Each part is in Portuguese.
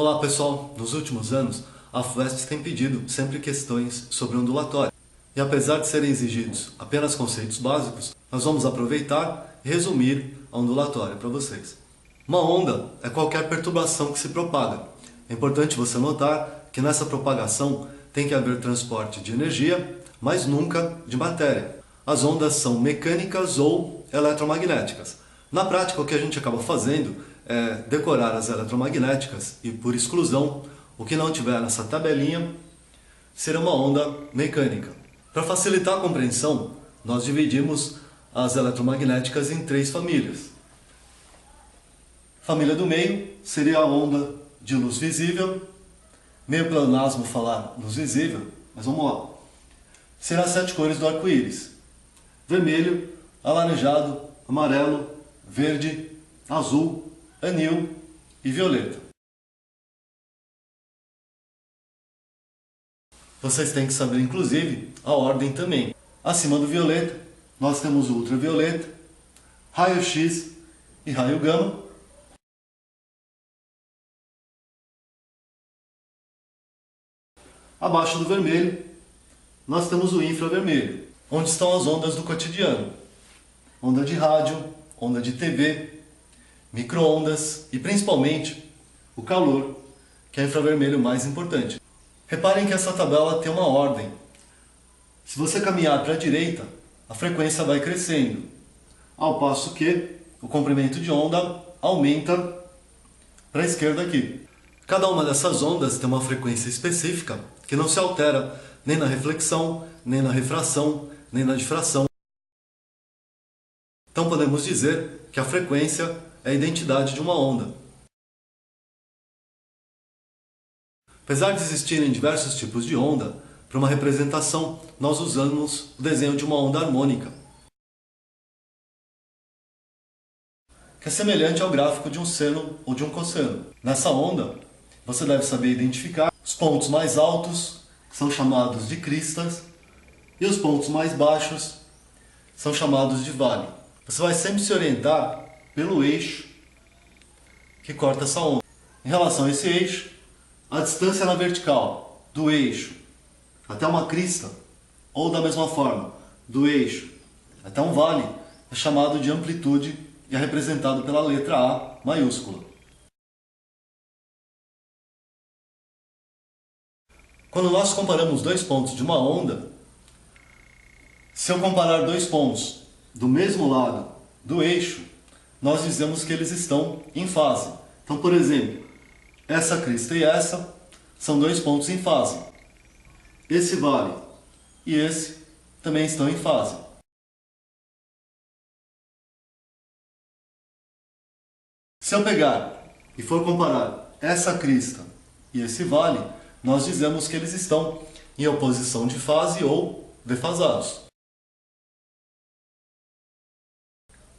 Olá pessoal, nos últimos anos a FUVEST tem pedido sempre questões sobre ondulatório. E apesar de serem exigidos apenas conceitos básicos, nós vamos aproveitar e resumir a ondulatória para vocês. Uma onda é qualquer perturbação que se propaga. É importante você notar que nessa propagação tem que haver transporte de energia, mas nunca de matéria. As ondas são mecânicas ou eletromagnéticas. Na prática, o que a gente acaba fazendo é decorar as eletromagnéticas e, por exclusão, o que não tiver nessa tabelinha será uma onda mecânica. Para facilitar a compreensão, nós dividimos as eletromagnéticas em 3 famílias. A família do meio seria a onda de luz visível, meio pleonasmo falar luz visível, mas vamos lá. Será as 7 cores do arco-íris: vermelho, alaranjado, amarelo, verde, azul, anil e violeta. Vocês têm que saber, inclusive, a ordem também. Acima do violeta, nós temos o ultravioleta, raio-x e raio-gama. Abaixo do vermelho, nós temos o infravermelho, onde estão as ondas do cotidiano. Onda de rádio, onda de TV, micro-ondas e principalmente o calor, que é o infravermelho mais importante. Reparem que essa tabela tem uma ordem. Se você caminhar para a direita, a frequência vai crescendo, ao passo que o comprimento de onda aumenta para a esquerda aqui. Cada uma dessas ondas tem uma frequência específica que não se altera nem na reflexão, nem na refração, nem na difração. Então podemos dizer que a frequência é a identidade de uma onda. Apesar de existirem diversos tipos de onda, para uma representação nós usamos o desenho de uma onda harmônica, que é semelhante ao gráfico de um seno ou de um cosseno. Nessa onda, você deve saber identificar os pontos mais altos, que são chamados de cristas, e os pontos mais baixos são chamados de vale. Você vai sempre se orientar pelo eixo que corta essa onda. Em relação a esse eixo, a distância na vertical do eixo até uma crista, ou da mesma forma, do eixo até um vale, é chamado de amplitude e é representado pela letra A maiúscula. Quando nós comparamos 2 pontos de uma onda, se eu comparar 2 pontos do mesmo lado do eixo, nós dizemos que eles estão em fase. Então, por exemplo, essa crista e essa são 2 pontos em fase. Esse vale e esse também estão em fase. Se eu pegar e for comparar essa crista e esse vale, nós dizemos que eles estão em oposição de fase ou defasados.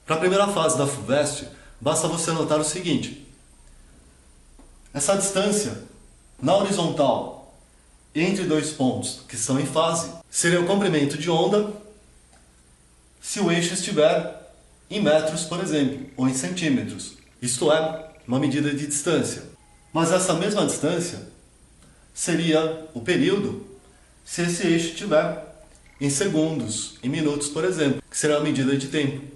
Para a primeira fase da FUVEST, basta você notar o seguinte: essa distância na horizontal entre 2 pontos que estão em fase seria o comprimento de onda se o eixo estiver em metros, por exemplo, ou em centímetros. Isto é, uma medida de distância. Mas essa mesma distância seria o período se esse eixo estiver em segundos, em minutos, por exemplo, que será a medida de tempo.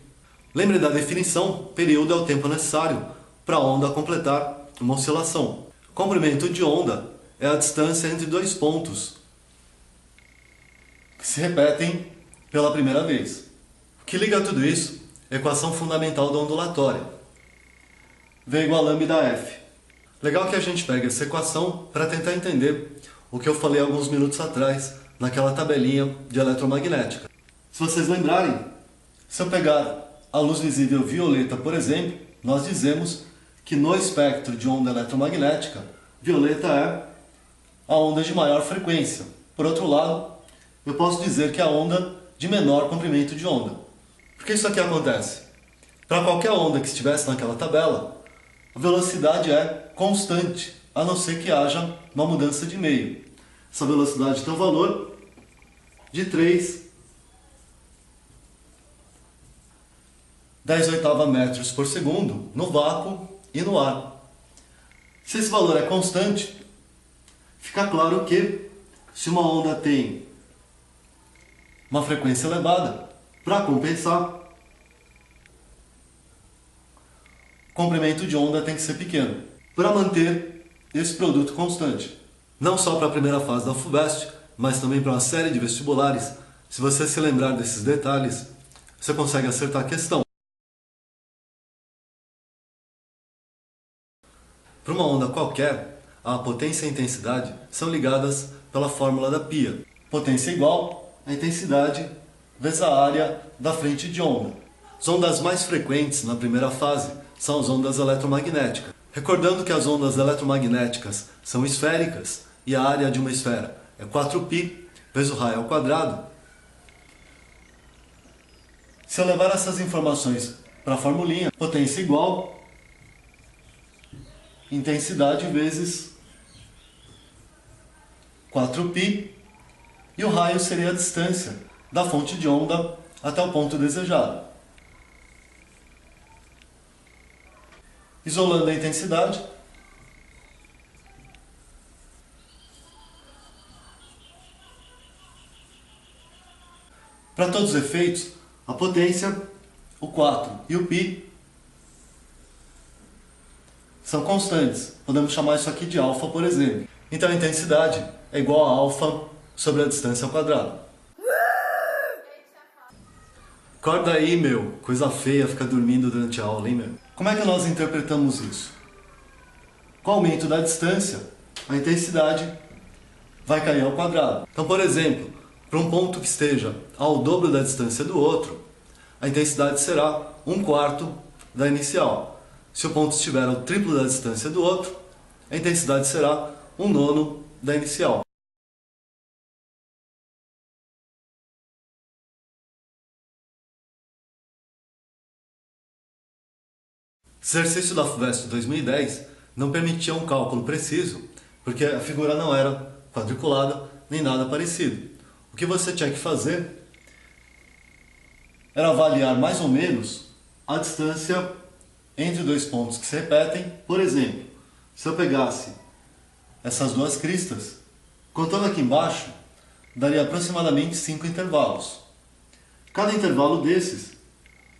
Lembre da definição: período é o tempo necessário para a onda completar uma oscilação. Comprimento de onda é a distância entre 2 pontos que se repetem pela primeira vez. O que liga tudo isso é a equação fundamental da ondulatória. V igual a lambda F. Legal que a gente pega essa equação para tentar entender o que eu falei alguns minutos atrás naquela tabelinha de eletromagnética. Se vocês lembrarem, se eu pegar a luz visível violeta, por exemplo, nós dizemos que no espectro de onda eletromagnética, violeta é a onda de maior frequência. Por outro lado, eu posso dizer que é a onda de menor comprimento de onda. Por que isso aqui acontece? Para qualquer onda que estivesse naquela tabela, a velocidade é constante, a não ser que haja uma mudança de meio. Essa velocidade tem um valor de 3/10 metros por segundo no vácuo e no ar. Se esse valor é constante, fica claro que se uma onda tem uma frequência elevada, para compensar, o comprimento de onda tem que ser pequeno, para manter esse produto constante. Não só para a primeira fase da FUVEST, mas também para uma série de vestibulares. Se você se lembrar desses detalhes, você consegue acertar a questão. Para uma onda qualquer, a potência e a intensidade são ligadas pela fórmula da Pia. Potência igual a intensidade vezes a área da frente de onda. As ondas mais frequentes na primeira fase são as ondas eletromagnéticas. Recordando que as ondas eletromagnéticas são esféricas e a área de uma esfera é 4π vezes o raio ao quadrado. Se eu levar essas informações para a formulinha, potência igual intensidade vezes 4π, e o raio seria a distância da fonte de onda até o ponto desejado. Isolando a intensidade, para todos os efeitos, a potência, o 4 e o π são constantes. Podemos chamar isso aqui de alfa, por exemplo. Então a intensidade é igual a alfa sobre a distância ao quadrado. Acorda aí, meu. Coisa feia ficar dormindo durante a aula, hein, meu? Como é que nós interpretamos isso? Com o aumento da distância, a intensidade vai cair ao quadrado. Então, por exemplo, para um ponto que esteja ao dobro da distância do outro, a intensidade será 1/4 da inicial. Se o ponto estiver ao triplo da distância do outro, a intensidade será 1/9 da inicial. Esse exercício da FUVEST 2010 não permitia um cálculo preciso, porque a figura não era quadriculada nem nada parecido. O que você tinha que fazer era avaliar mais ou menos a distância entre dois pontos que se repetem. Por exemplo, se eu pegasse essas duas cristas, contando aqui embaixo, daria aproximadamente 5 intervalos. Cada intervalo desses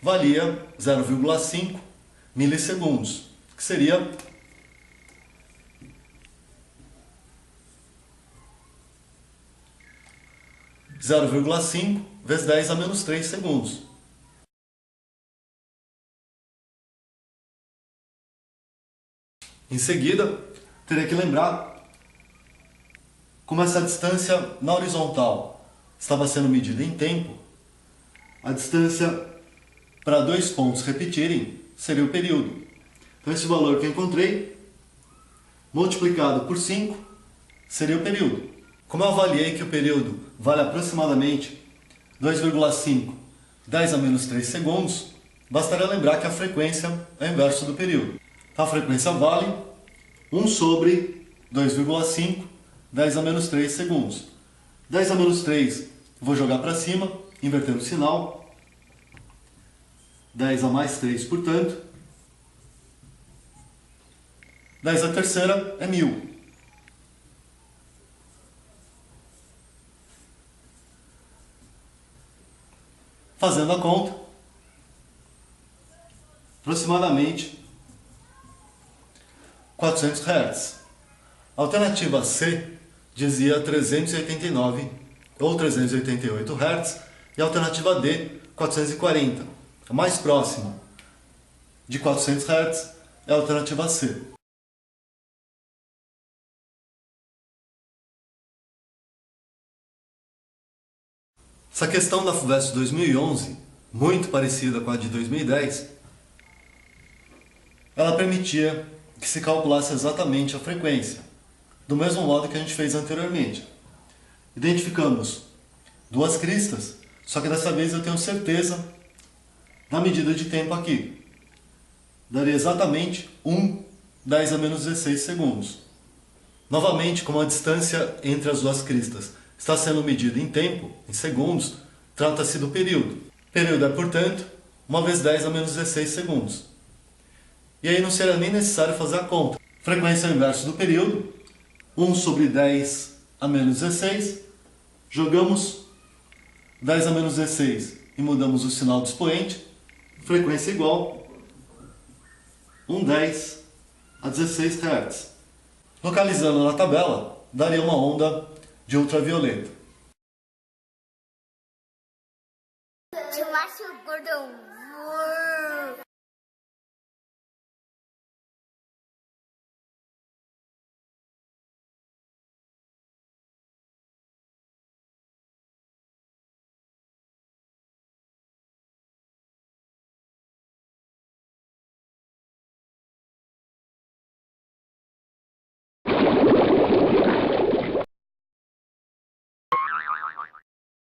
valia 0,5 milissegundos, que seria 0,5 vezes 10 a menos 3 segundos. Em seguida, teria que lembrar como essa distância na horizontal estava sendo medida em tempo. A distância para dois pontos repetirem seria o período. Então esse valor que eu encontrei, multiplicado por 5, seria o período. Como eu avaliei que o período vale aproximadamente 2,5 10 a menos 3 segundos, bastaria lembrar que a frequência é o inverso do período. Então a frequência vale 1 sobre 2,5 10 a menos 3 segundos. 10 a menos 3 vou jogar para cima, invertendo o sinal. 10 a mais 3, portanto. 10 a terceira é 1000. Fazendo a conta, aproximadamente 400 Hz. A alternativa C dizia 389 ou 388 Hz e a alternativa D 440. A mais próxima de 400 Hz é a alternativa C. Essa questão da FUVEST 2011, muito parecida com a de 2010, ela permitia que se calculasse exatamente a frequência, do mesmo modo que a gente fez anteriormente. Identificamos duas cristas, só que dessa vez eu tenho certeza da medida de tempo aqui. Daria exatamente 1 10 a menos 16 segundos. Novamente, como a distância entre as duas cristas está sendo medida em tempo, em segundos, trata-se do período. Período é, portanto, 1 vezes 10 a menos 16 segundos. E aí não será nem necessário fazer a conta. Frequência inversa do período, 1 sobre 10 a menos 16. Jogamos 10 a menos 16 e mudamos o sinal do expoente. Frequência igual 1/10 a 16 Hz. Localizando na tabela, daria uma onda de ultravioleta.